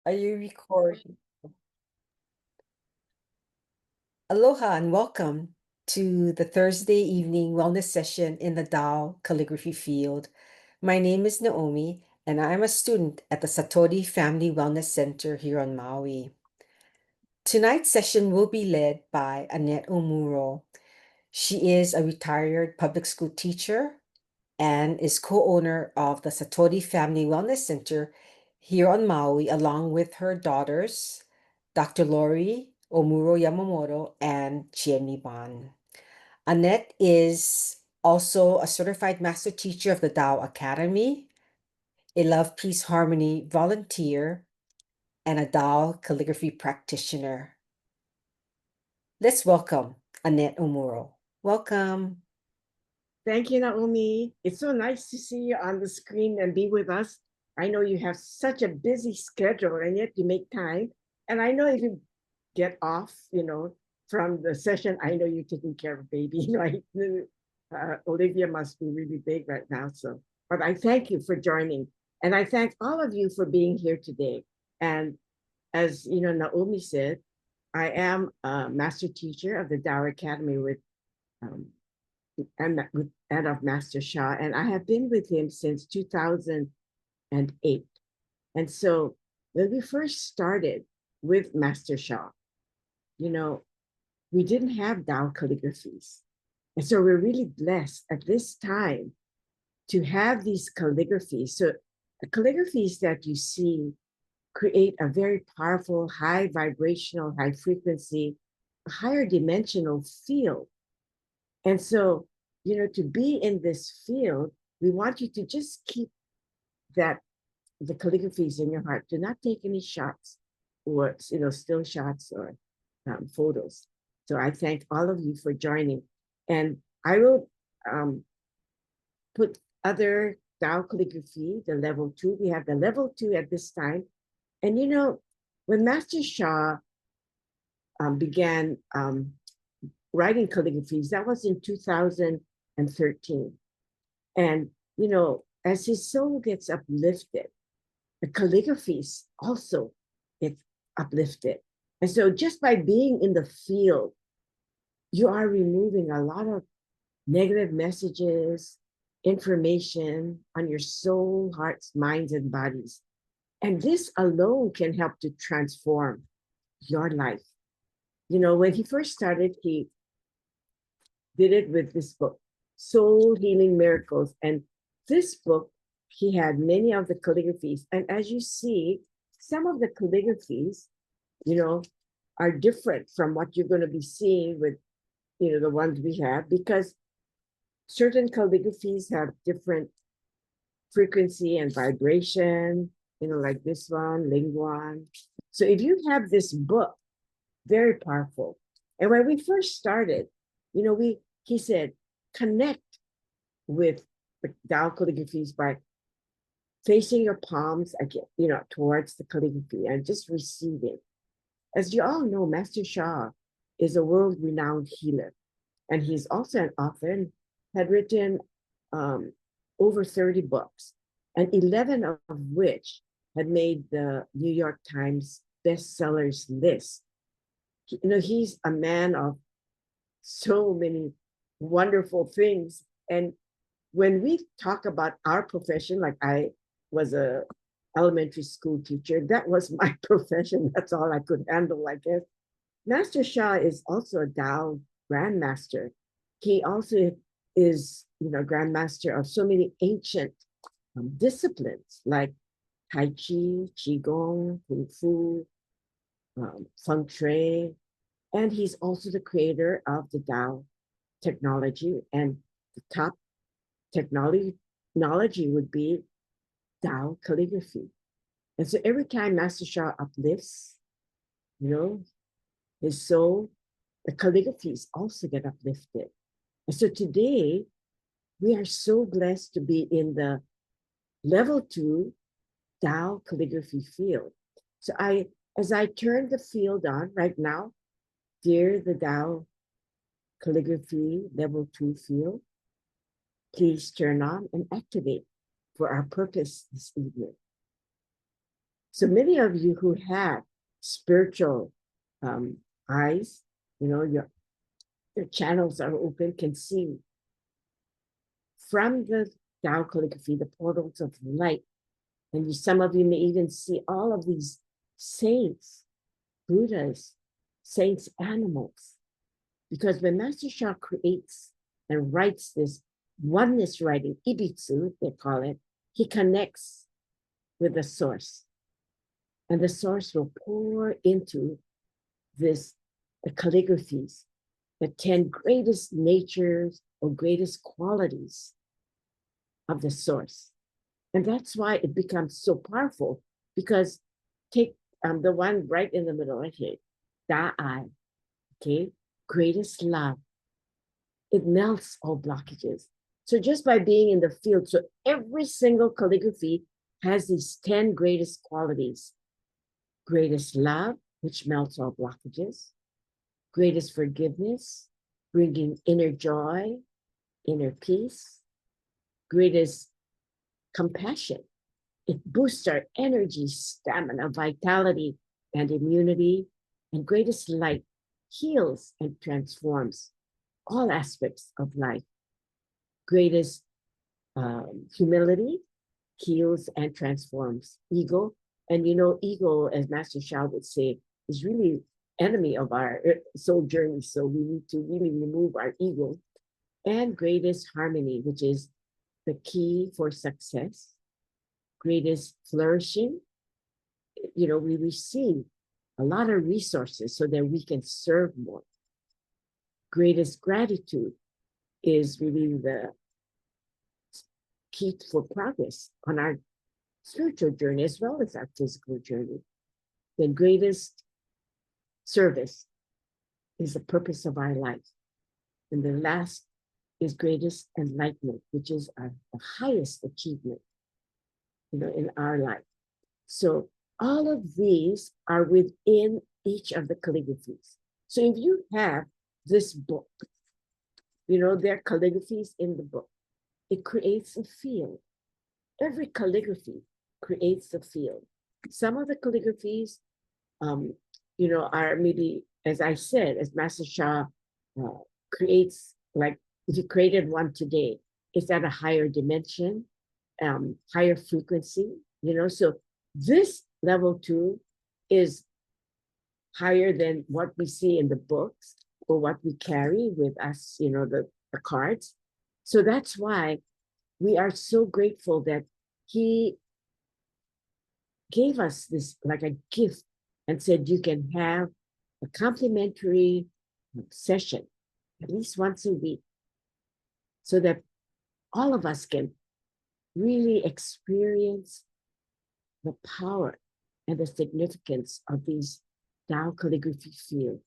Are you recording? Aloha and welcome to the Thursday evening wellness session in the Tao Calligraphy Field. My name is Naomi, and I'm a student at the Satori Family Wellness Center here on Maui. Tonight's session will be led by Annette Omuro. She is a retired public school teacher and is co-owner of the Satori Family Wellness Center here on Maui, along with her daughters, Dr. Lori Omuro Yamamoto and Chiemi Ban. Annette is also a certified master teacher of the Tao Academy, a Love, Peace, Harmony volunteer, and a Tao calligraphy practitioner. Let's welcome Annette Omuro. Welcome. Thank you, Naomi. It's so nice to see you on the screen and be with us. I know you have such a busy schedule and yet you make time. And I know if you get off, from the session, I know you're taking care of baby, right? Olivia must be really big right now. But I thank you for joining. And I thank all of you for being here today. And as Naomi said, I am a master teacher of the Tao Academy um, and of Master Shah, and I have been with him since 2008. And so when we first started with Master Shah, you know, we didn't have Tao calligraphies. And so we're really blessed at this time to have these calligraphies. So the calligraphies that you see create a very powerful, high vibrational, high frequency, higher dimensional field. And so, to be in this field, we want you to just keep the calligraphies in your heart. Do not take any shots or, still shots or photos. So I thank all of you for joining. And I will put other Tao calligraphy, the level 2. We have the level 2 at this time. And, when Master Shah began writing calligraphies, that was in 2013. And, as his soul gets uplifted, the calligraphies also get uplifted. And so just by being in the field, you are removing a lot of negative messages, information on your soul, hearts, minds, and bodies. And this alone can help to transform your life. When he first started, he did it with this book, Soul Healing Miracles. And this book, he had many of the calligraphies. And as you see, some of the calligraphies, are different from what you're going to be seeing with, the ones we have, because certain calligraphies have different frequency and vibration, like this one, Lingguan. So if you have this book, very powerful. And when we first started, he said, connect with the Tao calligraphies by facing your palms again, towards the calligraphy and just receiving. As you all know, Master Shah is a world-renowned healer, and he's also an author and had written over 30 books, and 11 of which had made the New York Times bestsellers list. He's a man of so many wonderful things. And when we talk about our profession, like I was a elementary school teacher, that was my profession. That's all I could handle, I guess. Master Shah is also a Tao grandmaster. He also is, grandmaster of so many ancient disciplines like Tai Chi, Qigong, Kung Fu, Feng Shui, and he's also the creator of the Tao technology. And the top technology would be Tao calligraphy. And so every time Master Shah uplifts, his soul, the calligraphies also get uplifted. And so today, we are so blessed to be in the level 2 Tao calligraphy field. So as I turn the field on right now, dear the Tao calligraphy level 2 field, please turn on and activate for our purpose this evening. So many of you who have spiritual eyes, your channels are open, can see from the Tao calligraphy, the portals of light. And some of you may even see all of these saints, Buddhas, saints, animals. Because when Master Sha creates and writes this oneness writing, Ibitsu, they call it, he connects with the source. And the source will pour into the calligraphies, the 10 greatest natures or greatest qualities of the source. And that's why it becomes so powerful, because take the one right in the middle right here, Da'ai, okay, greatest love. It melts all blockages. So just by being in the field, so every single calligraphy has these 10 greatest qualities. Greatest love, which melts all blockages. Greatest forgiveness, bringing inner joy, inner peace. Greatest compassion. It boosts our energy, stamina, vitality, and immunity. And greatest light heals and transforms all aspects of life. Greatest humility heals and transforms ego. And ego, as Master Sha would say, is really enemy of our soul journey. So we need to really remove our ego. And greatest harmony, which is the key for success. Greatest flourishing. We receive a lot of resources so that we can serve more. Greatest gratitude is really the key for progress on our spiritual journey as well as our physical journey. The greatest service is the purpose of our life. And the last is greatest enlightenment, which is the highest achievement, in our life. So all of these are within each of the calligraphies. So if you have this book, there are calligraphies in the book. It creates a field. Every calligraphy creates a field. Some of the calligraphies, are maybe, as I said, as Master Sha creates, like if you created one today, it's at a higher dimension, higher frequency, so this level 2 is higher than what we see in the books or what we carry with us, the cards. So that's why we are so grateful that he gave us this like a gift and said, you can have a complimentary session at least once a week so that all of us can really experience the power and the significance of these Tao calligraphy field.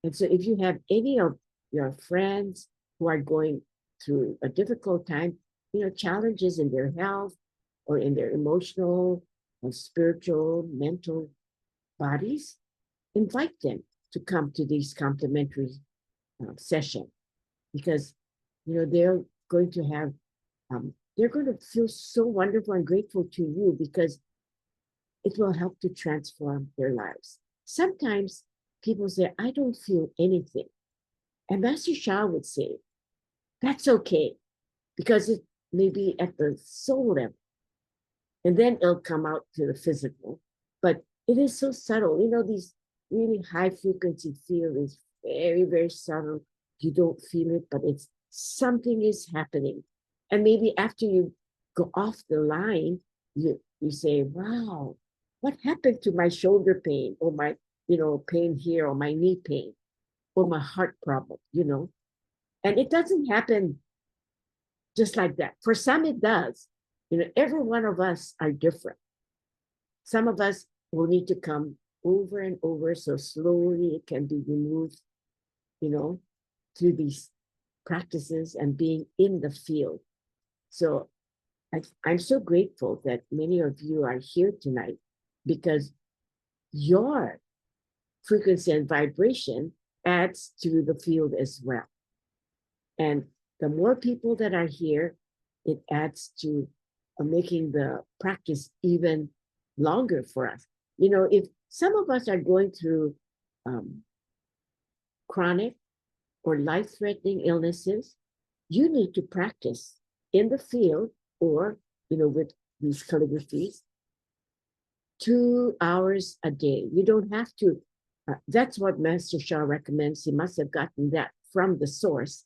And so if you have any of your friends who are going through a difficult time, challenges in their health or in their emotional or spiritual, mental bodies, invite them to come to these complimentary session, because they're going to have they're going to feel so wonderful and grateful to you, because it will help to transform their lives. Sometimes people say, I don't feel anything. And Master Sha would say, that's okay, because it may be at the soul level. And then it'll come out to the physical. But it is so subtle. These really high frequency field is very, very subtle. You don't feel it, but it's something is happening. And maybe after you go off the line, you say, wow, what happened to my shoulder pain or my, pain here, or my knee pain or my heart problem, And it doesn't happen just like that. For some, it does. Every one of us are different. Some of us will need to come over and over, so slowly it can be removed, through these practices and being in the field. So I'm so grateful that many of you are here tonight, because your frequency and vibration adds to the field as well. And the more people that are here, it adds to making the practice even longer for us. You know, if some of us are going through chronic or life-threatening illnesses, you need to practice in the field or, you know, with these calligraphies 2 hours a day. You don't have to. That's what Master Shah recommends. He must have gotten that from the source.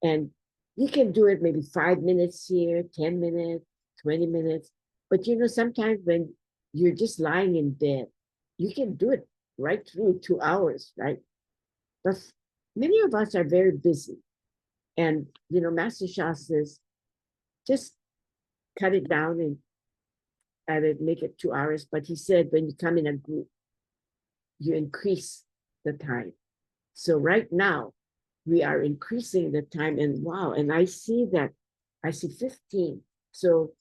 And you can do it maybe 5 minutes here, 10 minutes, 20 minutes. But you know, sometimes when you're just lying in bed, you can do it right through 2 hours, right? But many of us are very busy. And, you know, Master Shah says, just cut it down and make it 2 hours. But he said, when you come in a group, you increase the time. So right now, we are increasing the time, and wow, and I see 15. So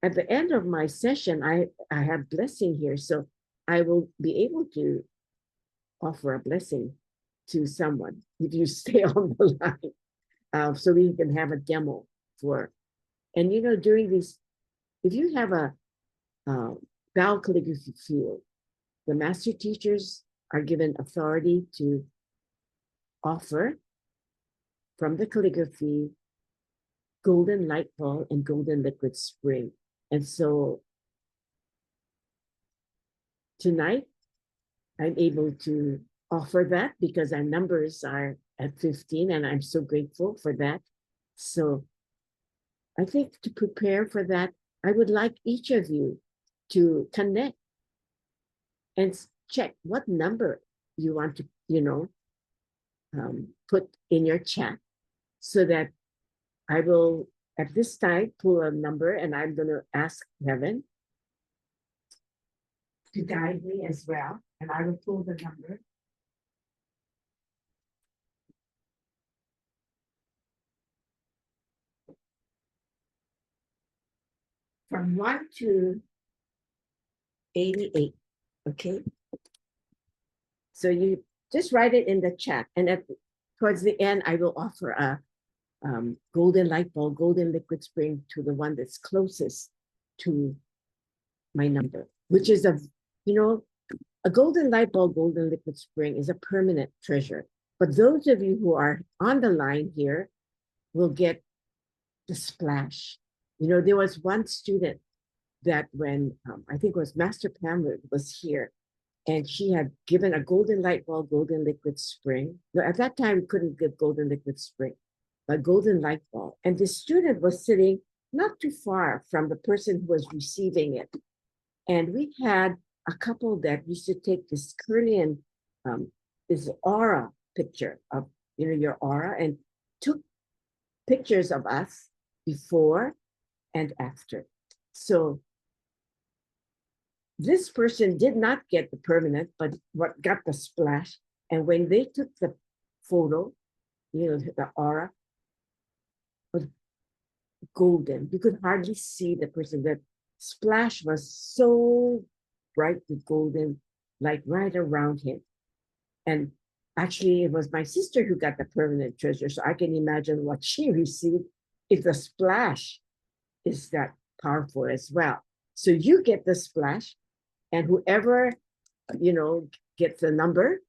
at the end of my session, I have blessing here. So I will be able to offer a blessing to someone if you stay on the line, so we can have a demo for. And you know, during these, if you have a Tao Calligraphy field, the master teachers are given authority to offer from the calligraphy golden light ball and golden liquid spring. And so tonight, I'm able to offer that because our numbers are at 15, and I'm so grateful for that. So I think to prepare for that, I would like each of you to connect and check what number you want to, you know, put in your chat, so that I will, at this time, pull a number, and I'm going to ask Heaven to guide me as well. And I will pull the number. From 1 to 88, okay? So you just write it in the chat, and towards the end, I will offer a golden light bulb, golden liquid spring to the one that's closest to my number, which is a golden light bulb, golden liquid spring is a permanent treasure. But those of you who are on the line here will get the splash. You know, there was one student that when I think it was Master Pamela was here, and she had given a golden light bulb, golden liquid spring. No, at that time, we couldn't get golden liquid spring, but golden light bulb. And the student was sitting not too far from the person who was receiving it. And we had a couple that used to take this Korean, this aura picture of, you know, your aura, and took pictures of us before and after. So this person did not get the permanent, but what got the splash. And when they took the photo, you know, the aura was golden. You could hardly see the person. The splash was so bright with golden light right around him. And actually, it was my sister who got the permanent treasure. So I can imagine what she received if the splash is that powerful as well. So you get the splash, and whoever, you know, gets the number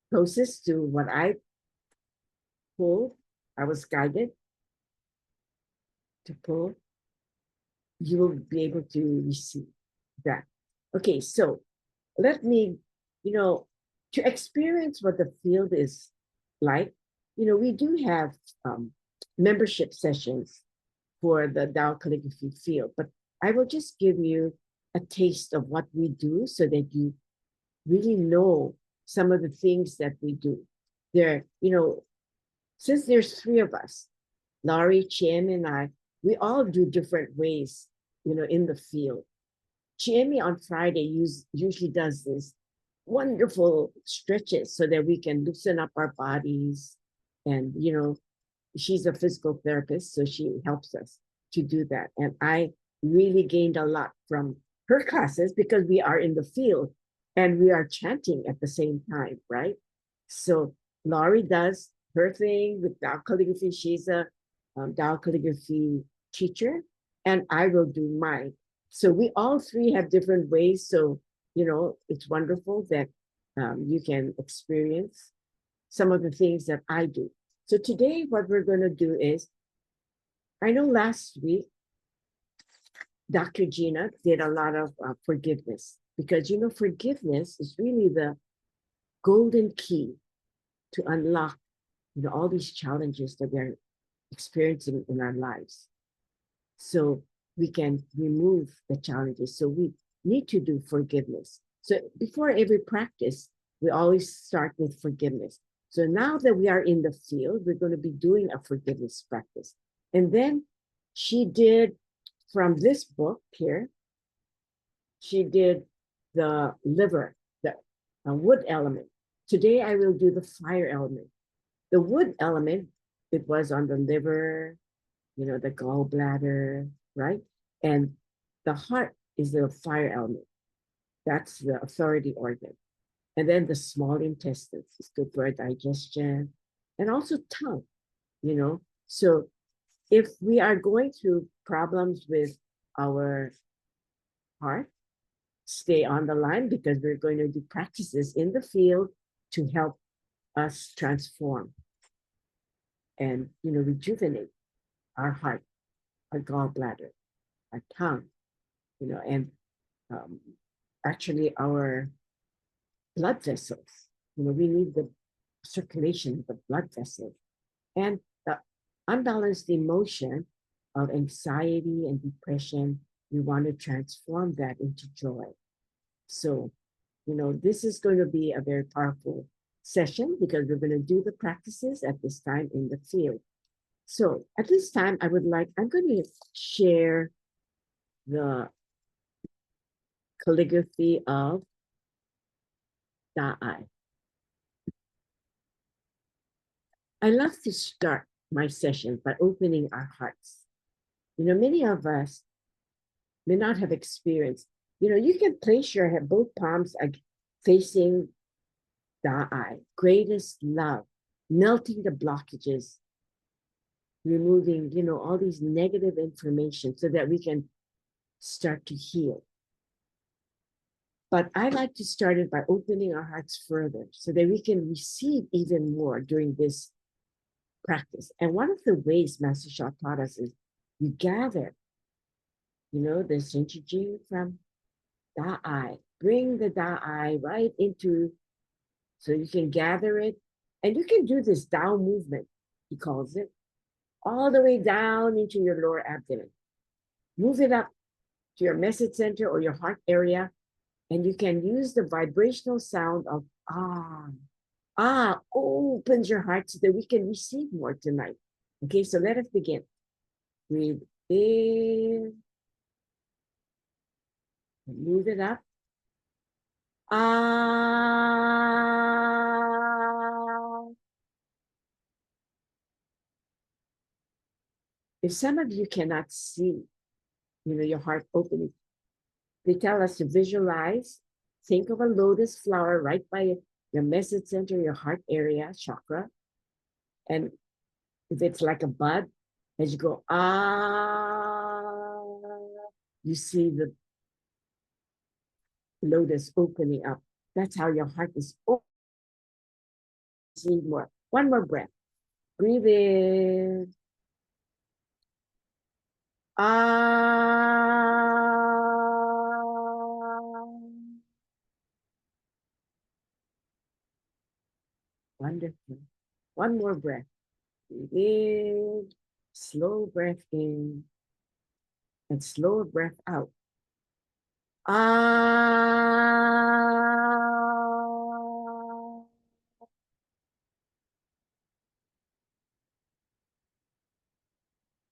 closest to what I pulled, I was guided to pull, you will be able to receive that. Okay, so let me, you know, to experience what the field is like, you know, we do have membership sessions for the Tao Calligraphy field, but I will just give you a taste of what we do so that you really know some of the things that we do. There, you know, since there's 3 of us, Laurie, Chiem, and I, we all do different ways, you know, in the field. Chiemi on Friday usually does this wonderful stretches so that we can loosen up our bodies. And, you know, she's a physical therapist, so she helps us to do that. And I really gained a lot from her classes because we are in the field and we are chanting at the same time, right? So Laurie does her thing with Tao Calligraphy. She's a Tao Calligraphy teacher, and I will do mine. So we all three have different ways. So, it's wonderful that you can experience some of the things that I do. So today, what we're going to do is, I know last week, Dr. Gina did a lot of forgiveness because, forgiveness is really the golden key to unlock, all these challenges that we're experiencing in our lives. So we can remove the challenges. So we need to do forgiveness. So before every practice, we always start with forgiveness. So now that we are in the field, we're going to be doing a forgiveness practice. And then she did, from this book here, she did the liver, the wood element. Today I will do the fire element. The wood element, it was on the liver, the gallbladder, right? And the heart is the fire element. That's the authority organ. And then the small intestines is good for digestion and also tongue. So if we are going through problems with our heart, stay on the line because we're going to do practices in the field to help us transform and, rejuvenate our heart, our gallbladder, our tongue, and actually our blood vessels. We need the circulation of the blood vessels and the unbalanced emotion of anxiety and depression. We want to transform that into joy. So, this is going to be a very powerful session because we're going to do the practices at this time in the field. So at this time, I'm going to share the calligraphy of Da'ai. I love to start my session by opening our hearts. Many of us may not have experienced, you can place your both palms facing Da'ai, greatest love, melting the blockages, removing, all these negative information so that we can start to heal. But I like to start it by opening our hearts further so that we can receive even more during this practice. And one of the ways Master Sha taught us is we gather, the synergy from Da'ai. Bring the Da'ai right into, so you can gather it. And you can do this Tao movement, he calls it, all the way down into your lower abdomen. Move it up to your message center or your heart area. And you can use the vibrational sound of opens your heart so that we can receive more tonight. Okay, so let us begin. Breathe in. Move it up. If some of you cannot see, your heart opening, they tell us to visualize, think of a lotus flower right by your message center, your heart area, chakra. And if it's like a bud, as you go, you see the lotus opening up. That's how your heart is open. See more. One more breath. Breathe in. Wonderful. One more breath. Breathe in. Slow breath in. And slow breath out.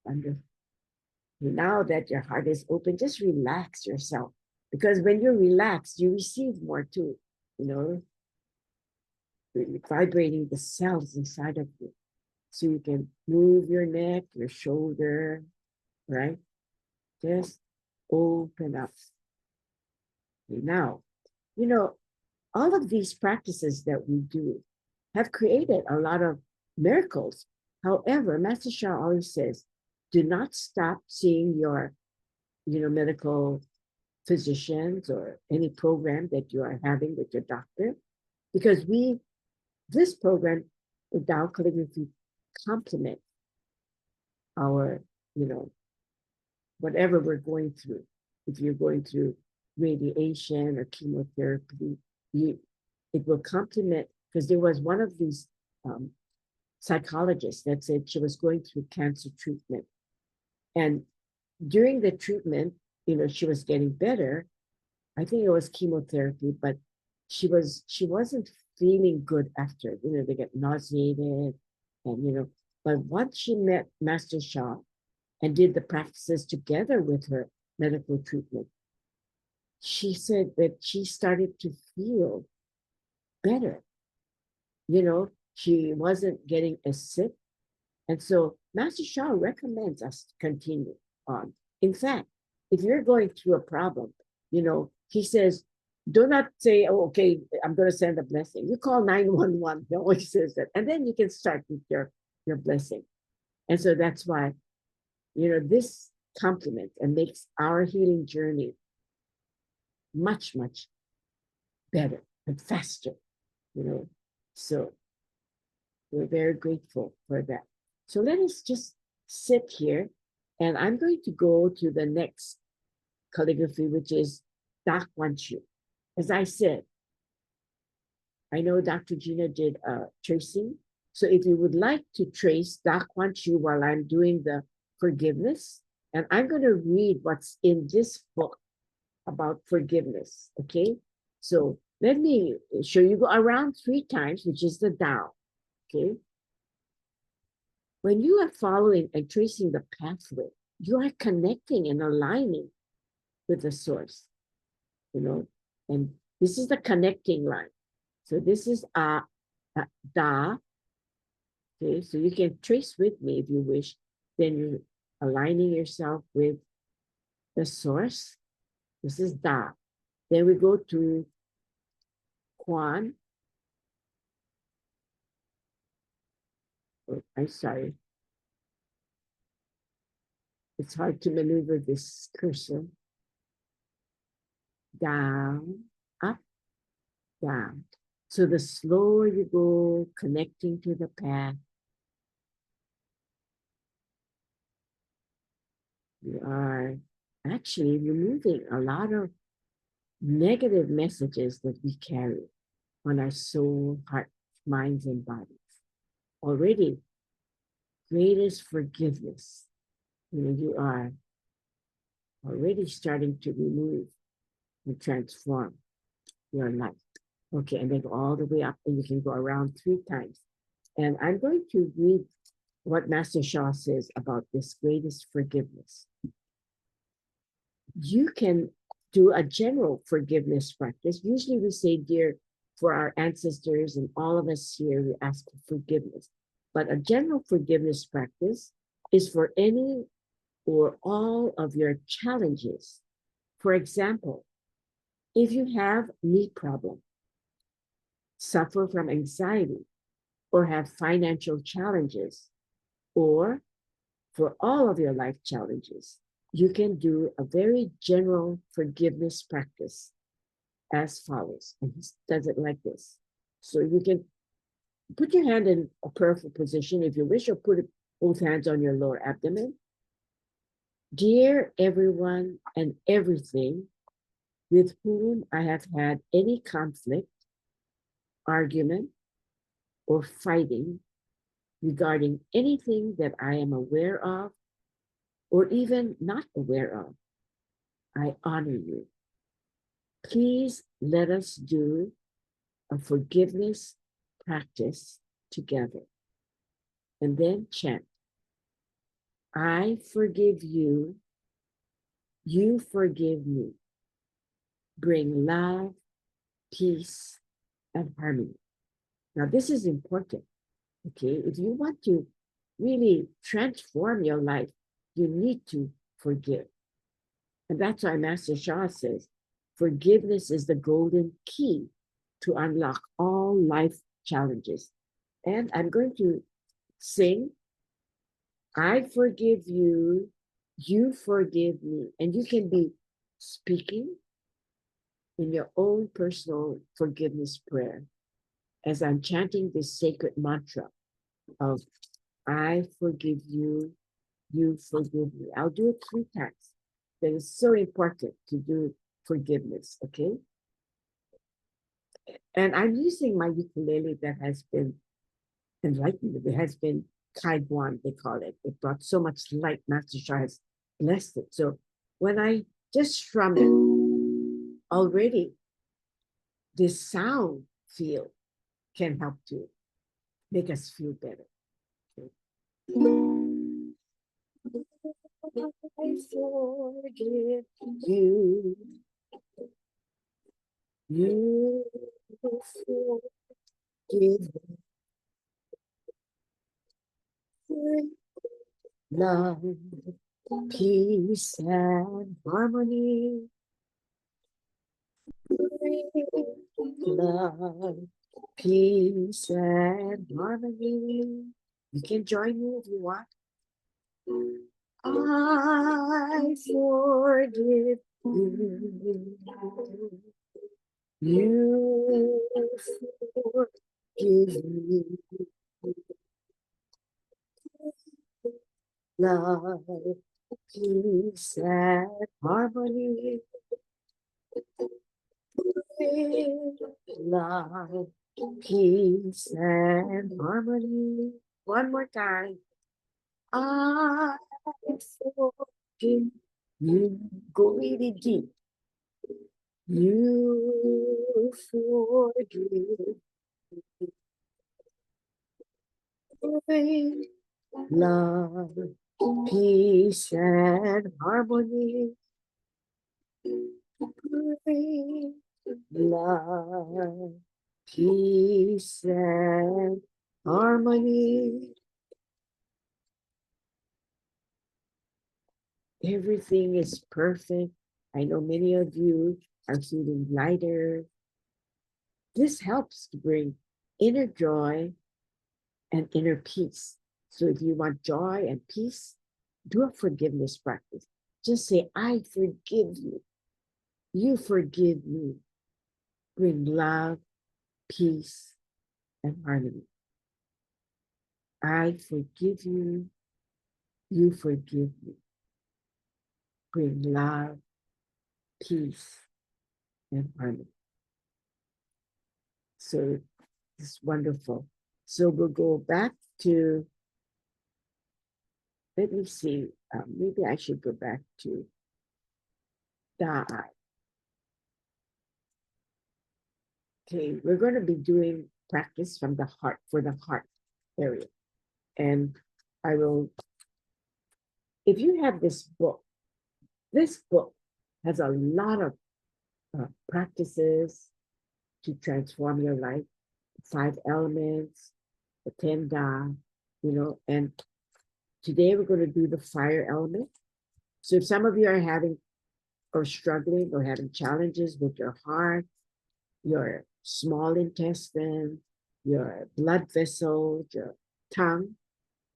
Wonderful. Now that your heart is open, just relax yourself. Because when you're relaxed, you receive more too, vibrating the cells inside of you. So you can move your neck, your shoulder, right? Just open up. Now, all of these practices that we do have created a lot of miracles. However, Master Sha always says, do not stop seeing your medical physicians or any program that you are having with your doctor, because this program, the Tao Calligraphy, complement our, whatever we're going through. If you're going through radiation or chemotherapy, it will complement, because there was one of these psychologists that said she was going through cancer treatment. And during the treatment, she was getting better. I think it was chemotherapy, but she wasn't feeling good after. They get nauseated, and but once she met Master Shah and did the practices together with her medical treatment, she said that she started to feel better. She wasn't getting as sick. And so Master Shah recommends us to continue on. In fact, if you're going through a problem, he says, do not say, oh, okay, I'm going to send a blessing. You call 911. He always says that. And then you can start with your blessing. And so that's why, this complements and makes our healing journey much, much better and faster, So we're very grateful for that. So let us just sit here, and I'm going to go to the next calligraphy, which is Da Quan Chu. As I said, I know Dr. Gina did tracing. So if you would like to trace Da Quan Chu while I'm doing the forgiveness, and I'm going to read what's in this book about forgiveness, okay? So let me show you. Go around 3 times, which is the Tao, okay? When you are following and tracing the pathway, you are connecting and aligning with the source, and this is the connecting line. So this is Da, okay? So you can trace with me if you wish. Then you're aligning yourself with the source. This is Da. Then we go to Quan. Oh, I'm sorry. It's hard to maneuver this cursor. Down, up, down. So the slower you go, connecting to the path, you are actually removing a lot of negative messages that we carry on our soul, heart, minds, and bodies. Already, greatest forgiveness. You are already starting to remove and transform your life. Okay, and then go all the way up, and you can go around 3 times. And I'm going to read what Master Shah says about this greatest forgiveness. You can do a general forgiveness practice. Usually we say, dear, for our ancestors and all of us here, we ask for forgiveness. But a general forgiveness practice is for any or all of your challenges. For example, if you have knee problem, suffer from anxiety, or have financial challenges, or for all of your life challenges, you can do a very general forgiveness practice as follows. And he does it like this. So you can put your hand in a prayerful position if you wish, or put both hands on your lower abdomen. Dear everyone and everything with whom I have had any conflict, argument, or fighting regarding anything that I am aware of or even not aware of, I honor you. Please let us do a forgiveness practice together. And then chant, I forgive you, you forgive me. Bring love, peace, and harmony. Now, this is important, okay? If you want to really transform your life, you need to forgive. And that's why Master Shah says, forgiveness is the golden key to unlock all life challenges. And I'm going to sing, I forgive you, You forgive me. And you can be speaking in your own personal forgiveness prayer as I'm chanting this sacred mantra of I forgive you, you forgive me. I'll do it 3 times. That is so important to do forgiveness, okay? And I'm using my ukulele that has been enlightened. It has been Kaiwan, they call it. It brought so much light. Master Shah has blessed it. So when I just strum it, already this sound feel can help to make us feel better. Okay? I forgive you. You forgive me. Love, peace, and harmony. Love, peace, and harmony. You can join me if you want. I forgive you. You forgive me. Love, peace, and harmony. Love, peace, and harmony. One more time. I forgive you. Go really deep. You forgive me. Love, peace, and harmony. Love, peace, and harmony. Everything is perfect. I know many of you are feeling lighter. This helps to bring inner joy and inner peace. So if you want joy and peace, do a forgiveness practice. Just say, I forgive you. You forgive me. Bring love, peace, and harmony. I forgive you. You forgive me. Bring love, peace, and harmony. So it's wonderful. So we'll go back to, let me see, maybe I should go back to Da. Okay, we're going to be doing practice from the heart, for the heart area. And I will, if you have this book has a lot of practices to transform your life. 5 elements, the 10 Da, and today we're going to do the fire element. So if some of you are having or struggling or having challenges with your heart, your small intestine, your blood vessels, your tongue,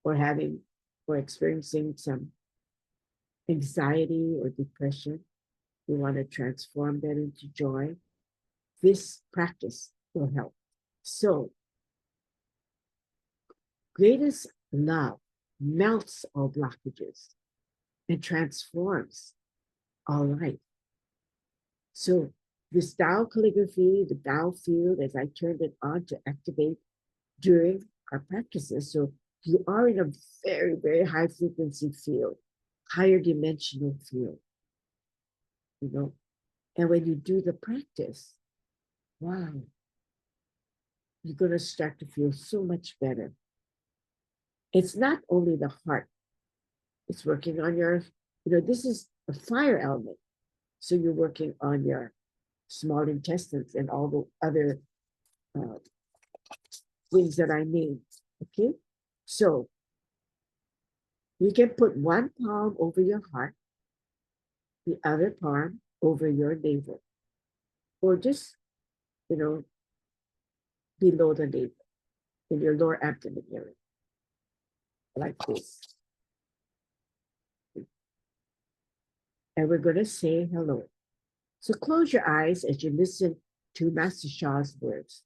or experiencing some anxiety or depression, you want to transform that into joy, this practice will help. So, greatest love melts all blockages and transforms all life. So, this Tao calligraphy, the Tao field, as I turned it on to activate during our practices. So, you are in a very, very high frequency field, higher dimensional field, And when you do the practice, wow, you're going to start to feel so much better. It's not only the heart, it's working on your, this is a fire element. So you're working on your small intestines and all the other things that I named. Okay. So you can put one palm over your heart, the other palm over your navel, or just, below the navel in your lower abdomen area, like this. and we're going to say hello. So close your eyes as you listen to Master Sha's words.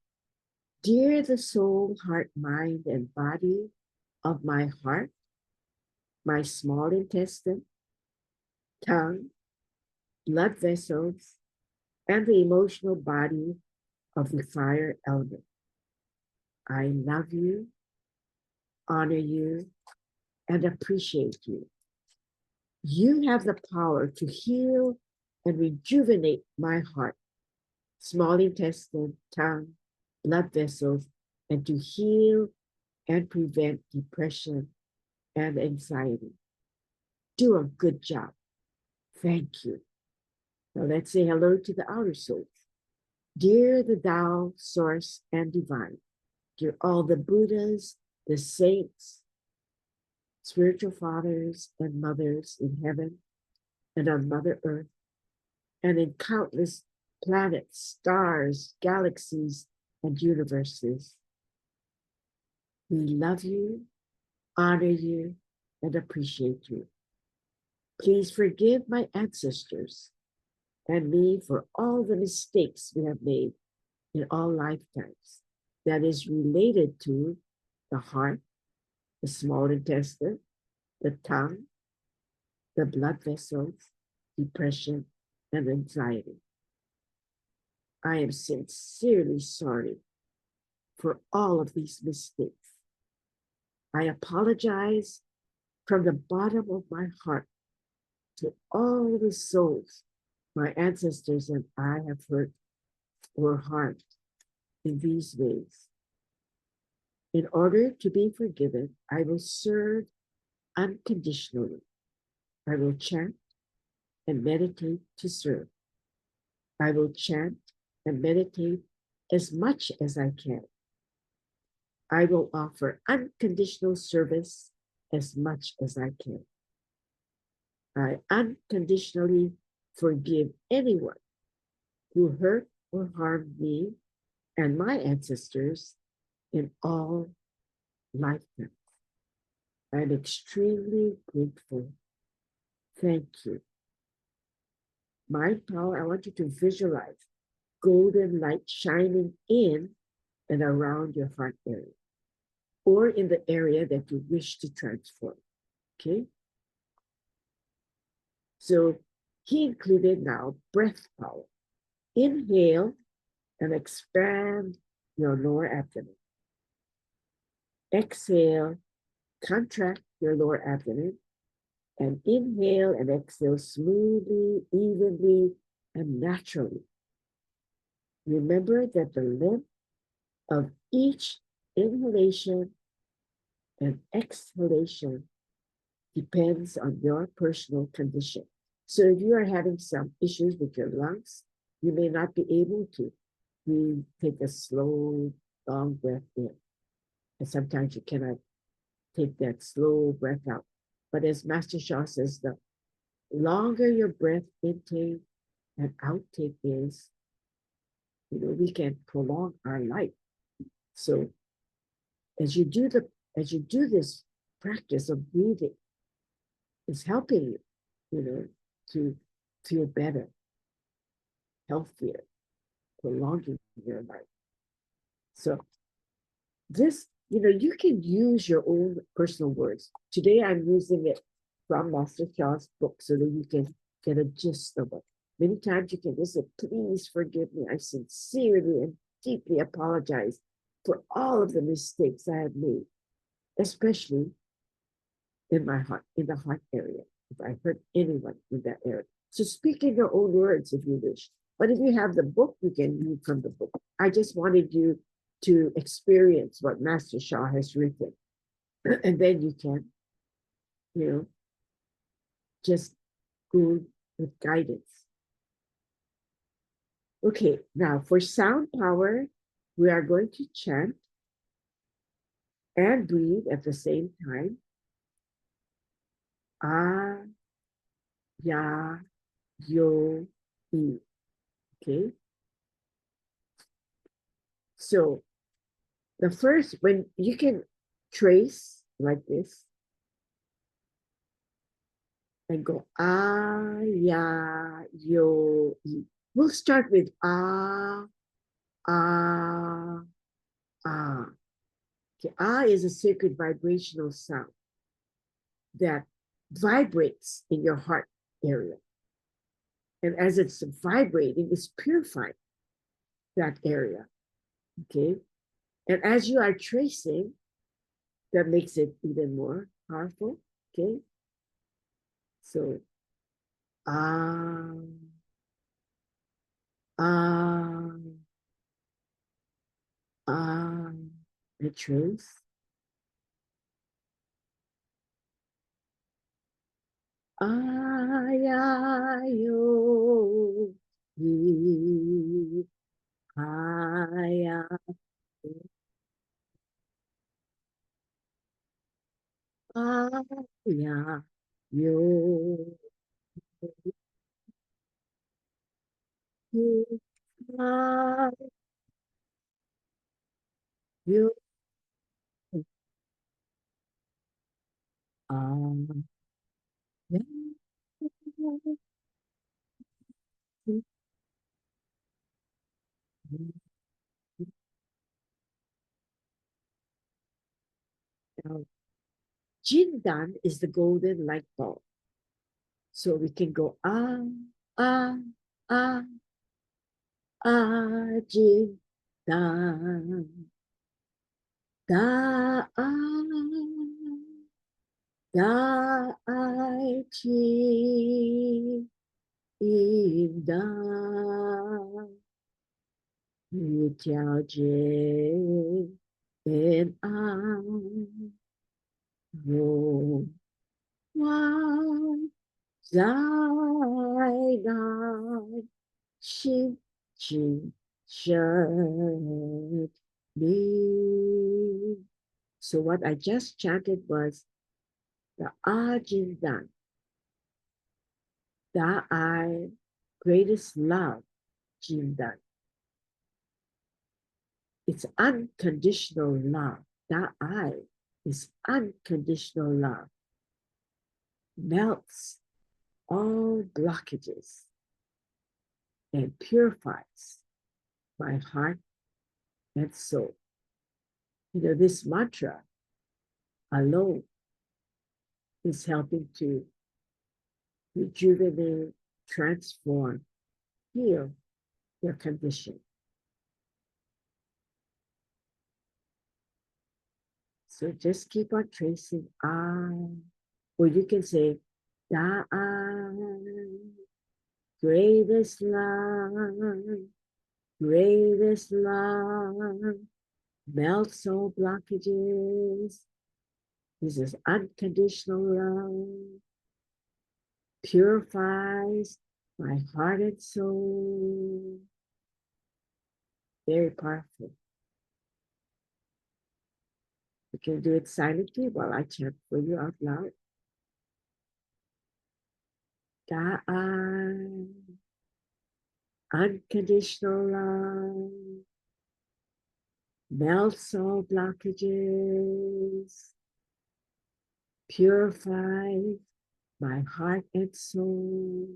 Dear the soul, heart, mind, and body of my heart, my small intestine, tongue, blood vessels, and the emotional body of the fire element. I love you, honor you, and appreciate you. You have the power to heal and rejuvenate my heart, small intestine, tongue, blood vessels, and to heal and prevent depression and anxiety. Do a good job. Thank you. Now let's say hello to the outer souls. Dear the Tao, Source, and Divine, dear all the Buddhas, the saints, spiritual fathers and mothers in heaven and on Mother Earth, and in countless planets, stars, galaxies, and universes. We love you, honor you, and appreciate you. Please forgive my ancestors and me for all the mistakes we have made in all lifetimes that is related to the heart, the small intestine, the tongue, the blood vessels, depression, and anxiety. I am sincerely sorry for all of these mistakes. I apologize from the bottom of my heart to all the souls my ancestors and I have hurt or harmed in these ways. In order to be forgiven, I will serve unconditionally. I will chant and meditate to serve. I will chant and meditate as much as I can. I will offer unconditional service as much as I can. I unconditionally forgive anyone who hurt or harmed me and my ancestors in all lifetimes. I'm extremely grateful. Thank you. Mind power, I want you to visualize golden light shining in and around your heart area, or in the area that you wish to transform. Okay? So he included now breath power. Inhale and expand your lower abdomen. Exhale, contract your lower abdomen, and inhale and exhale smoothly, evenly, and naturally. Remember that the length of each inhalation and exhalation depends on your personal condition. So if you are having some issues with your lungs, you may not be able to. You take a slow, long breath in. And sometimes you cannot take that slow breath out. But as Master Sha says, the longer your breath intake and outtake is, we can prolong our life. So as you do this practice of breathing, it's helping you, to feel better, healthier, prolonging your life. So this, you can use your own personal words. Today I'm using it from Master Sha's book so that you can get a gist of it. Many times you can just say, please forgive me. I sincerely and deeply apologize for all of the mistakes I have made, especially in my heart, in the heart area, if I hurt anyone in that area. So speak in your own words if you wish. But if you have the book, you can read from the book. I just wanted you to experience what Master Sha has written. And then you can, just go with guidance. Okay, now for sound power, we are going to chant and breathe at the same time. Ah, ya, yo, e. Okay. So the first, when you can trace like this, and go ya, yo, yi. We'll start with ah, ah, ah. Okay, ah is a sacred vibrational sound that vibrates in your heart area. And as it's vibrating, it's purifying that area. Okay. And as you are tracing, that makes it even more powerful. Okay. So, ah, ah, ah, I trace. Ah, ya, yo, yi, ah, ya, ah, ya, yo, yi, ah, yo, ah, ya, now, Jindan is the golden light bulb. So we can go ah, ah, Jindan, da, da, chi, da, yu, tiao, jin, and ro, wa, zai, nai, xin, qin, shen, mi. So what I just chanted was the Ajindan, the I, greatest love, Jindan. It's unconditional love. The I is unconditional love. Melts all blockages and purifies my heart and soul. You know, this mantra alone is helping to rejuvenate, transform, heal your condition. So just keep on tracing or you can say da, greatest love, greatest love, melts all blockages. This is unconditional love, purifies my heart and soul. Very powerful. You can do it silently while I chant for you out loud. Da, unconditional love, melts all blockages, purifies my heart and soul.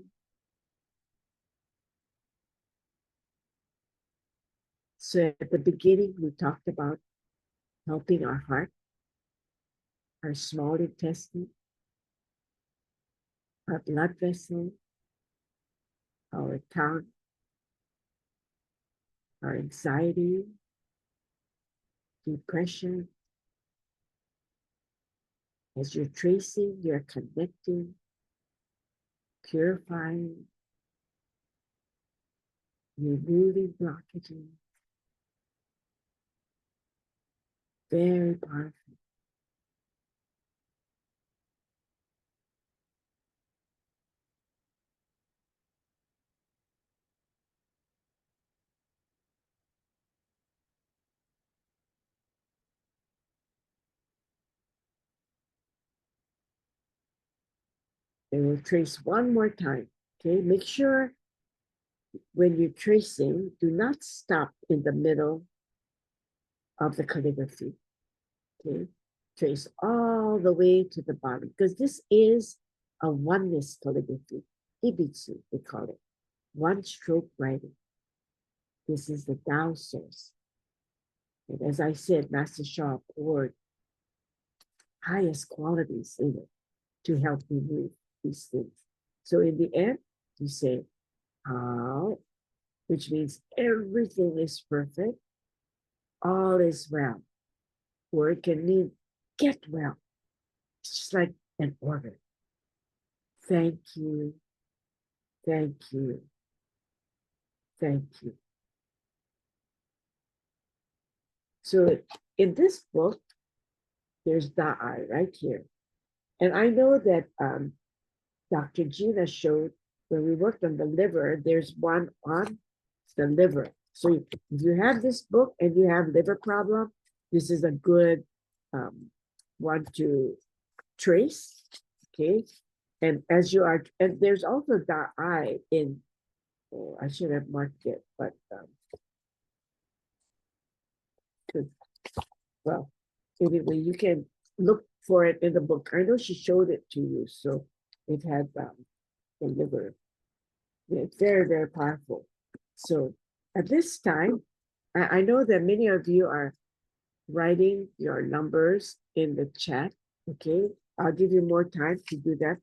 So at the beginning, we talked about helping our heart, our small intestine, our blood vessel, our tongue, our anxiety, depression. As you're tracing, you're connecting, purifying, removing blockages. Very powerful. And we'll trace one more time. Okay, make sure when you're tracing, do not stop in the middle of the calligraphy. Okay, trace all the way to the bottom because this is a oneness calligraphy. Ibitsu, they call it. One stroke writing. This is the Tao source. And as I said, Master Sha poured highest qualities in it to help remove these things. So in the end, you say, how, which means everything is perfect, all is well. Or it can mean get well. It's just like an order. Thank you, thank you, thank you. So in this book, there's Da'ai right here. And I know that Dr. Gina showed when we worked on the liver, there's one on the liver. So if you have this book and you have liver problem, this is a good one to trace, okay? And as you are, and there's also Da'ai in, oh, I should have marked it, but well, anyway, you can look for it in the book. I know she showed it to you, so it had the liver. It's very, very powerful. So at this time, I know that many of you are writing your numbers in the chat. Okay, I'll give you more time to do that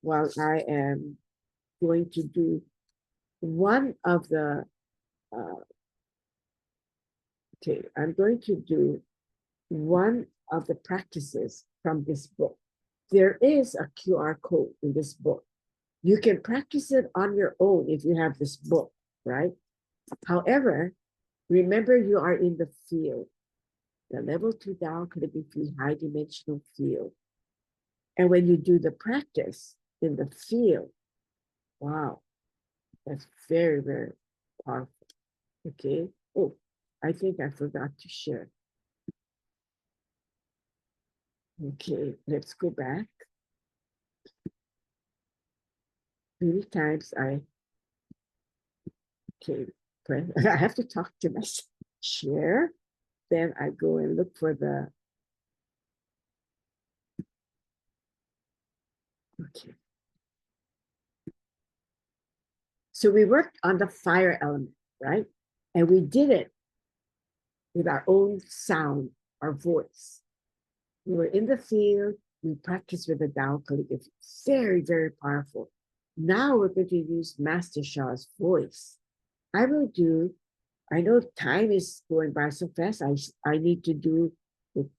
while I am going to do one of the, okay, I'm going to do one of the practices from this book. There is a QR code in this book. You can practice it on your own if you have this book, right? However, remember you are in the field, the level 2 Tao Calligraphy high dimensional field. And when you do the practice in the field, wow, that's very, very powerful. Okay. Oh, I think I forgot to share. Okay, let's go back. Many times okay, I have to talk to myself. Share. Then I go and look for the, okay. So we worked on the fire element, right? And we did it with our own sound, our voice. We were in the field, we practiced with the Tao calligraphy. Very, very powerful. Now we're going to use Master Sha's voice. I will do, I know time is going by so fast, I need to do the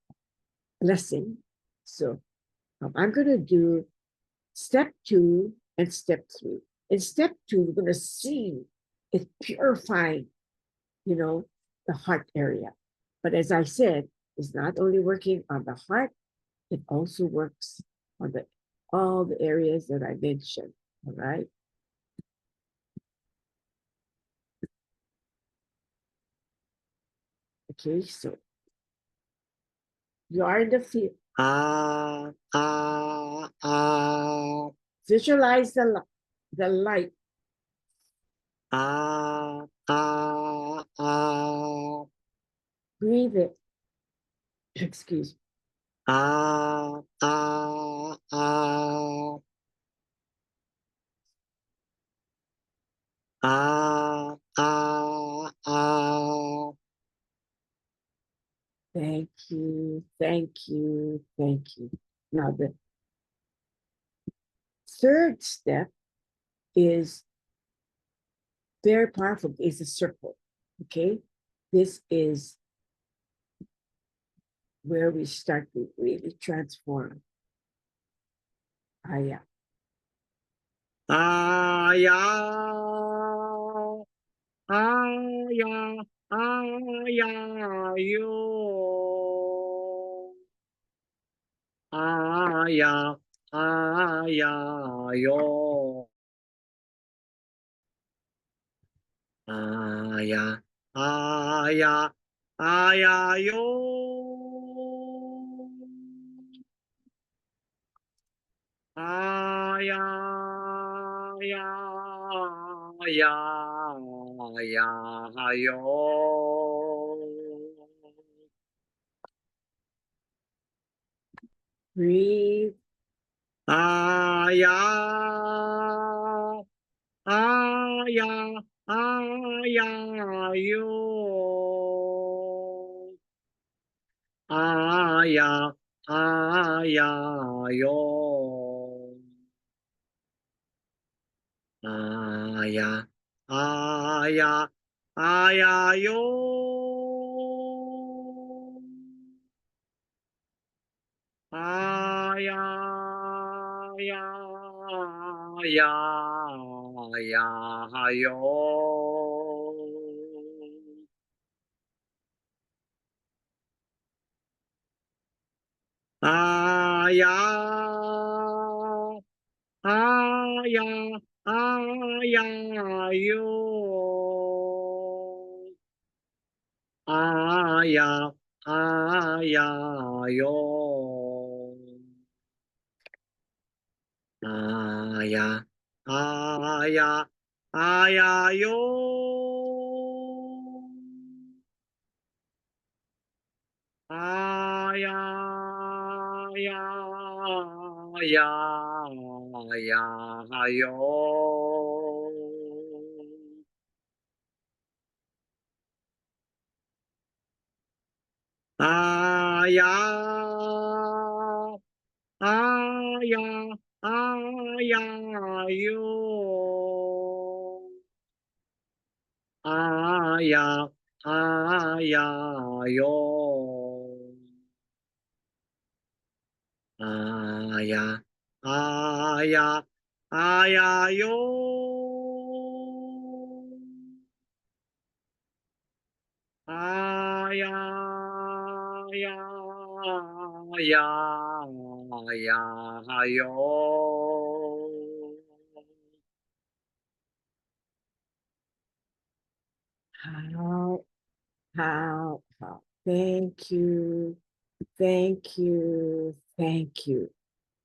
blessing. So I'm going to do step 2 and step 3. In step 2, we're going to see it purifying, the heart area. But as I said, it's not only working on the heart, it also works on all the areas that I mentioned, all right? Okay, so you are in the field. Visualize the light. Breathe it. Excuse me. Thank you, thank you, thank you. Now the third step is very powerful, is a circle, okay? This is where we start to really transform. Aya. Aya. Aya. Aya. Yo. Aya. Aya. Yo. Aya. Aya. Aya. Yo. Aya, ya, ya, ya, yo. Breathe. aya, aya, aya, yo. Aya, aya, yo. Aya, aya, aya, yo. Aya, ya, ya, ya, yo. Aya, aya, aya, yo. Aya, aya, yo. Aya, aya, aya, yo. Aya, ya, ya, ya, yo. Aya, aya, aya, yo. Aya, aya, yo. Aya, aya, aya, yo. Aya, ya, ya, ya, yo. How. Thank you. Thank you. Thank you.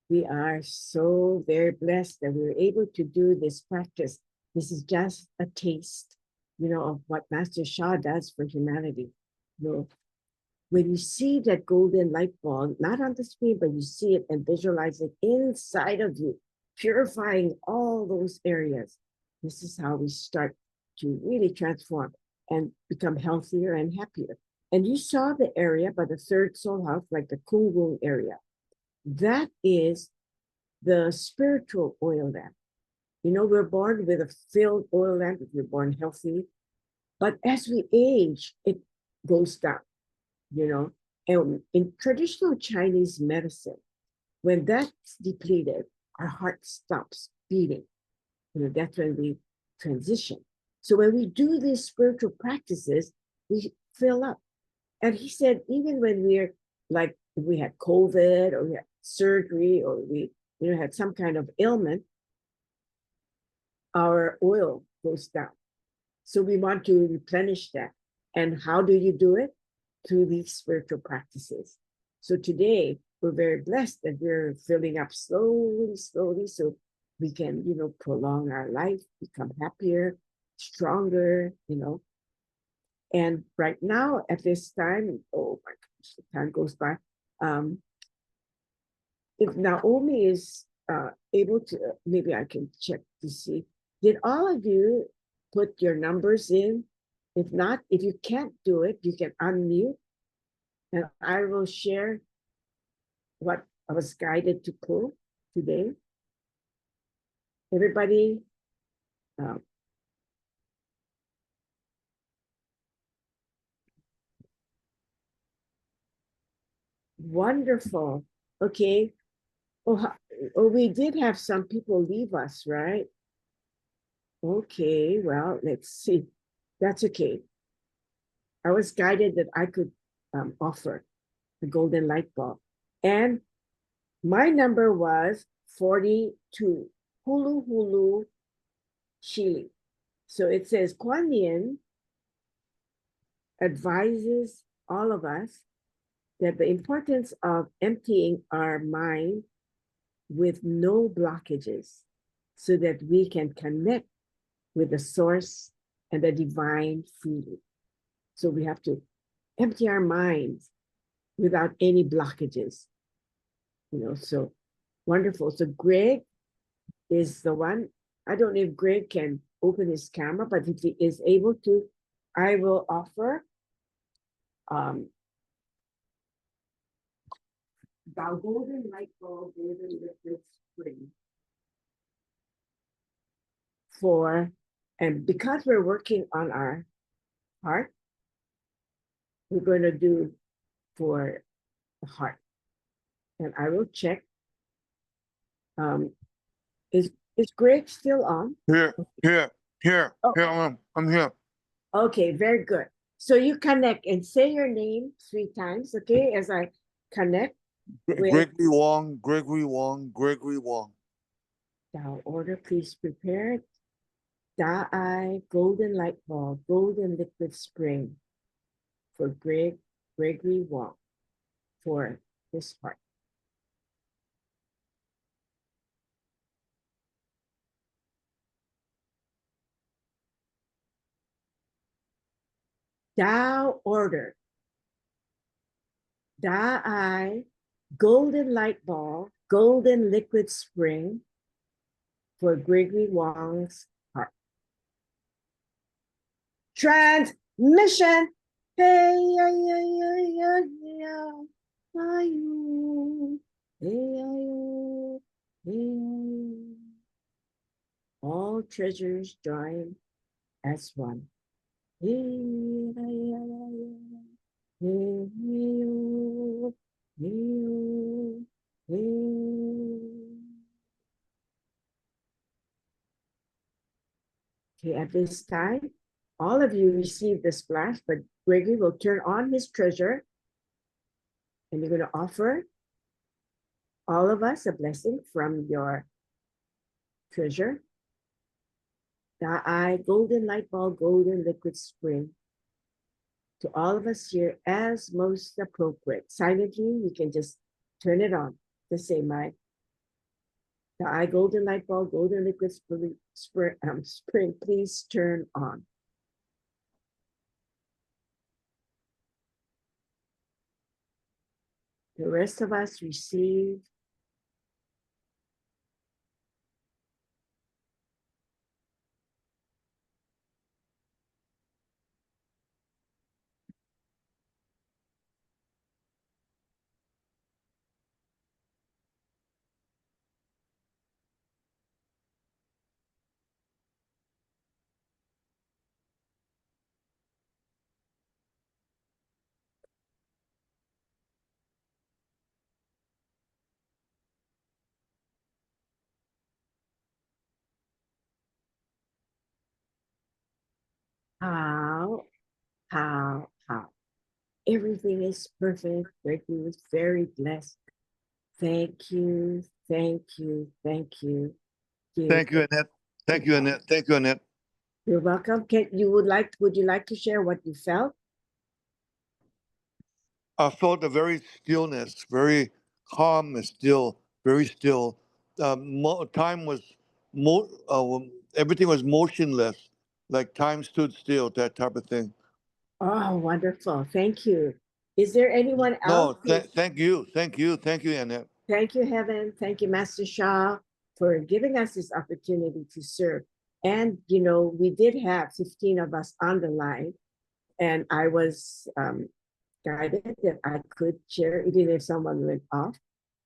We are so very blessed that we were able to do this practice. This is just a taste, of what Master Sha does for humanity. When you see that golden light ball, not on the screen, but you see it and visualize it inside of you, purifying all those areas. This is how we start to really transform and become healthier and happier. And you saw the area by the third soul house, like the Kungung area. That is the spiritual oil lamp. We're born with a filled oil lamp if we're born healthy. But as we age, it goes down, And in traditional Chinese medicine, when that's depleted, our heart stops beating. That's when we transition. So when we do these spiritual practices, we fill up. And he said, even when we're like, we had COVID or we had surgery or we had some kind of ailment, our oil goes down. So we want to replenish that. And how do you do it? Through these spiritual practices. So today, we're very blessed that we're filling up slowly, slowly, so we can, prolong our life, become happier, stronger, And right now, at this time, oh my gosh, the time goes by. If Naomi is able to, maybe I can check to see. Did all of you put your numbers in? If not, if you can't do it, you can unmute and I will share what I was guided to pull today. Everybody, wonderful. Okay. Oh, we did have some people leave us, right? Okay, well, let's see. That's okay. I was guided that I could offer the golden light bulb. And my number was 42, Hulu Hulu Shili. So it says Kuan Yin advises all of us that the importance of emptying our mind with no blockages so that we can connect with the source and the divine freely. So we have to empty our minds without any blockages. So wonderful. So Greg is the one. I don't know if Greg can open his camera, but if he is able to, I will offer the golden light bulb, golden liquid spring for, and because we're working on our heart, we're going to do for the heart. And I will check. Is Greg still on? Here, Oh. I'm here. Okay, very good. So you connect and say your name 3 times, okay, as I connect with Gregory Wong, Gregory Wong, Gregory Wong. Tao order, please prepare it. Da'ai, golden light ball, golden liquid spring for Gregory Wong for his heart. Tao order. Da'ai, golden light ball, golden liquid spring for Gregory Wong's heart. Transmission. Hey, yeah, yeah, yeah, yeah, yeah. Ayu, hey, ayu, hey, ayu. All treasures join as one. Hey, yeah, yeah, yeah. Hey, ayu, hey, ayu, hey. Okay, at this time, all of you receive the splash, but Gregory will turn on his treasure and you're going to offer all of us a blessing from your treasure. Da'ai, golden light ball, golden liquid spring. To all of us here as most appropriate. Silently, you can just turn it on to say my Da'ai, golden light ball, golden liquid spring, please turn on. The rest of us receive how. Everything is perfect. Gregory was very blessed. Thank you, thank you, thank you. Thank you, Annette. Thank you, Annette. Thank you, Annette. You're welcome. Would you like to share what you felt? I felt a very stillness, very calm and still, very still. Time was, everything was motionless, like time stood still, that type of thing. Oh, wonderful. Thank you. Is there anyone else? No, thank you, Annette. Thank you, Heaven. Thank you, Master Shah, for giving us this opportunity to serve. And, we did have 15 of us on the line, and I was guided that I could share, even if someone went off.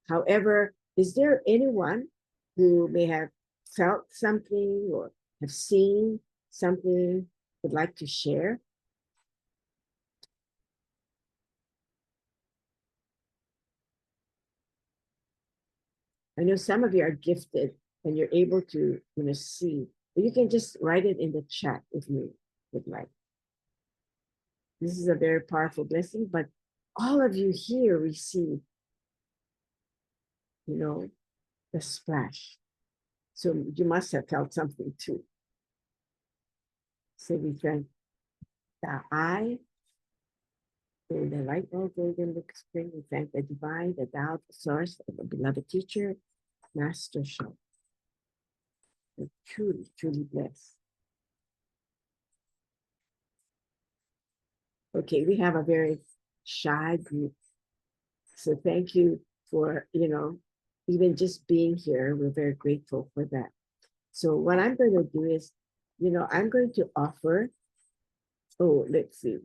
However, is there anyone who may have felt something or have seen something would like to share? I know some of you are gifted and you're able to see, but you can just write it in the chat if you would like. This is a very powerful blessing, but all of you here receive, the splash. So you must have felt something too. So we drank the eye, the light bulb, golden liquid spring. We thank the divine, the Tao, the source, the beloved teacher, Master Shah. We're truly, truly blessed. Okay, we have a very shy group. So thank you for, even just being here. We're very grateful for that. So what I'm going to do is, I'm going to offer, oh, let's see.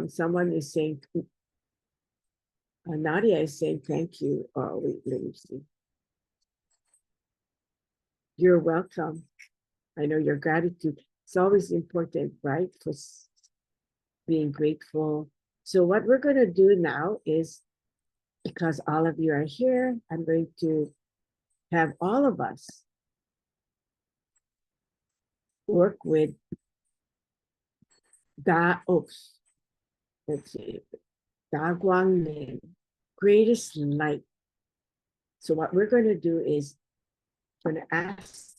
Someone is saying, Nadia is saying thank you. Oh, wait, let me see. You're welcome. I know your gratitude. It's always important, right? For being grateful. So what we're going to do now is, because all of you are here, I'm going to have all of us work with let's see, Da Guang Ning, greatest light. So what we're going to do is going to ask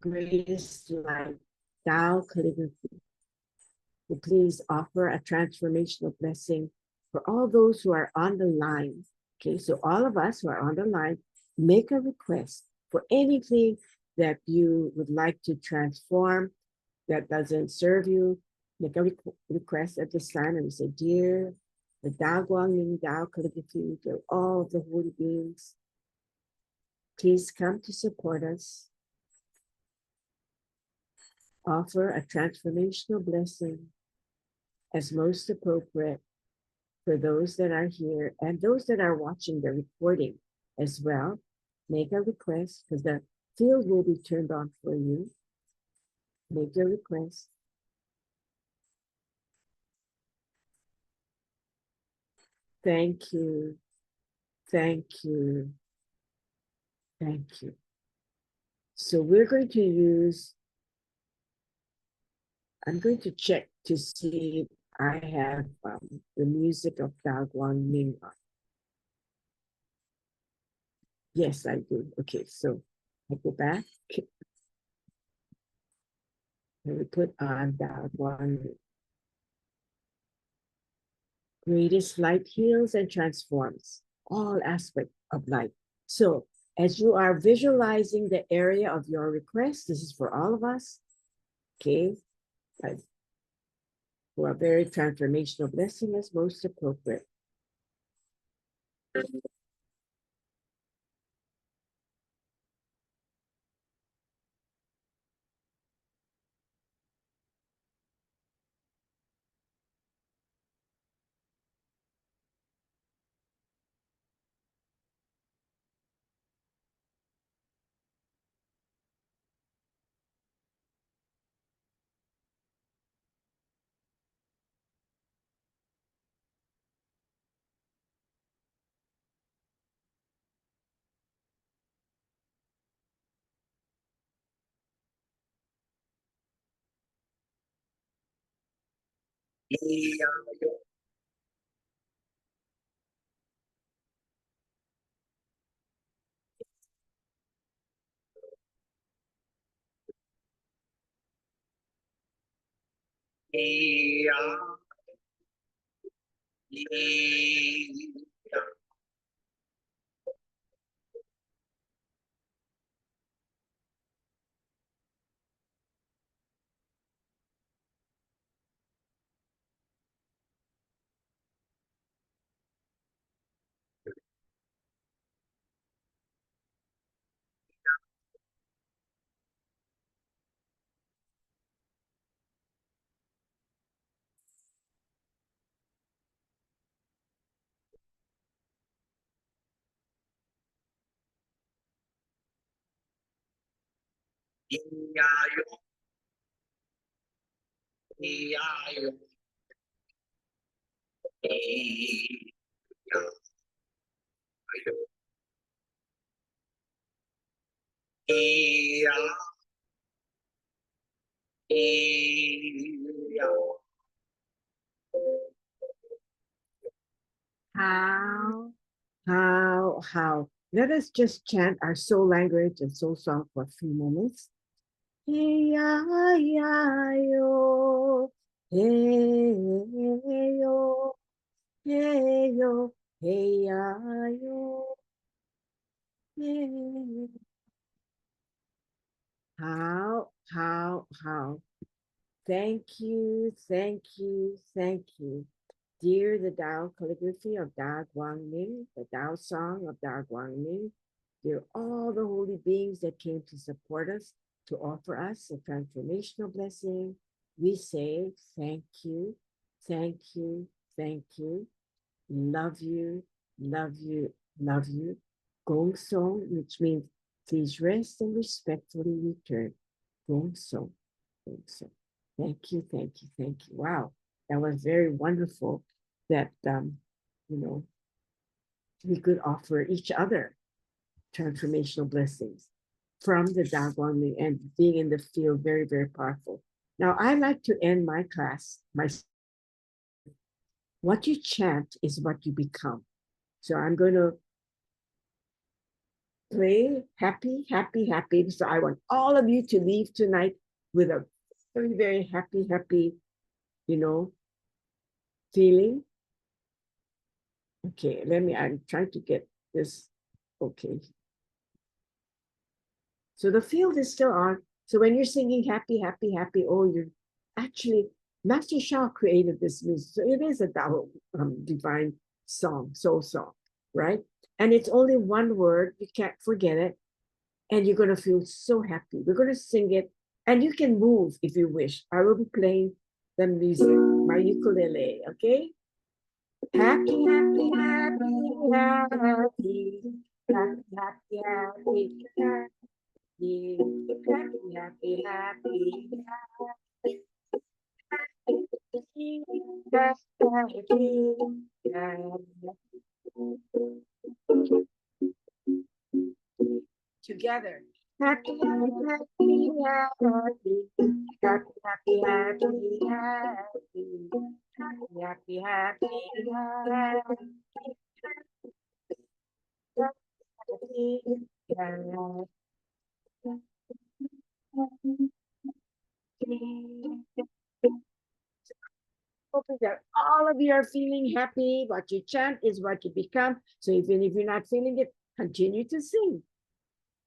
greatest light, Tao Calligraphy, to please offer a transformational blessing for all those who are on the line. Okay, so all of us who are on the line, make a request for anything that you would like to transform that doesn't serve you. Make a request at this time and say, dear, the Tao Guangming Tao Calligraphy, to all of the holy beings, please come to support us. Offer a transformational blessing as most appropriate for those that are here and those that are watching the recording as well. Make a request because the field will be turned on for you. Make your request. Thank you. Thank you. Thank you. So we're going to use, I'm going to check to see if I have the music of Tao Guang Ming on. Yes, I do. Okay, so I go back and we put on Tao Guang Ming. Greatest light heals and transforms all aspects of life. So as you are visualizing the area of your request, this is for all of us, okay? For a very transformational blessing as most appropriate. How. Let us just chant our soul language and soul song for a few moments. Hey ya yo, hey yo, hey yo, hey ya yo, hey. How. Thank you, thank you, thank you. Dear the Tao Calligraphy of Tao Guang Ming, the Tao Song of Tao Guang Ming, dear all the holy beings that came to support us, to offer us a transformational blessing, we say thank you, thank you, thank you, love you, love you, love you. Gong Song, which means please rest and respectfully return. Gong Song, Gong Song. Thank you, thank you, thank you. Wow, that was very wonderful that, you know, we could offer each other transformational blessings from the Tao Calligraphy and being in the field, very, very powerful. Now, I like to end my class, what you chant is what you become. So I'm going to play happy, happy, happy. So I want all of you to leave tonight with a very, very happy, happy, you know, feeling. Okay, I'm trying to get this. Okay. So the field is still on. So when you're singing happy, happy, happy, oh, you're actually, Master Shah created this music. So it is a Tao divine song, soul song, right? And it's only one word. You can't forget it. And you're going to feel so happy. We're going to sing it. And you can move if you wish. I will be playing the music, my ukulele, okay? Happy, happy, happy, happy, happy, happy, happy, happy. Happy, happy, happy, together. Happy, happy, happy, happy, happy, happy, happy, happy, happy, happy, hoping that all of you are feeling happy. What you chant is what you become. So even if you're not feeling it, continue to sing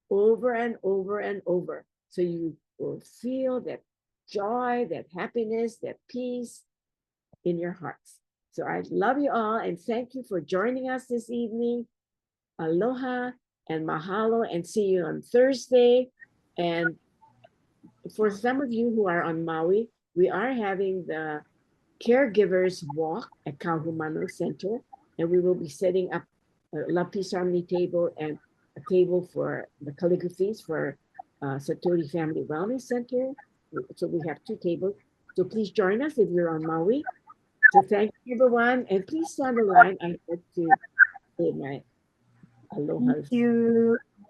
over and over and over. So you will feel that joy, that happiness, that peace in your hearts. So I love you all and thank you for joining us this evening. Aloha and mahalo, and see you on Thursday. And for some of you who are on Maui, we are having the caregivers walk at Kahumanu Center, and we will be setting up a LPHF Family table and a table for the calligraphies for Satori Family Wellness Center. So we have 2 tables. So please join us if you're on Maui. So thank you, everyone, and please stay on the line. I hope to say my aloha. Thank you.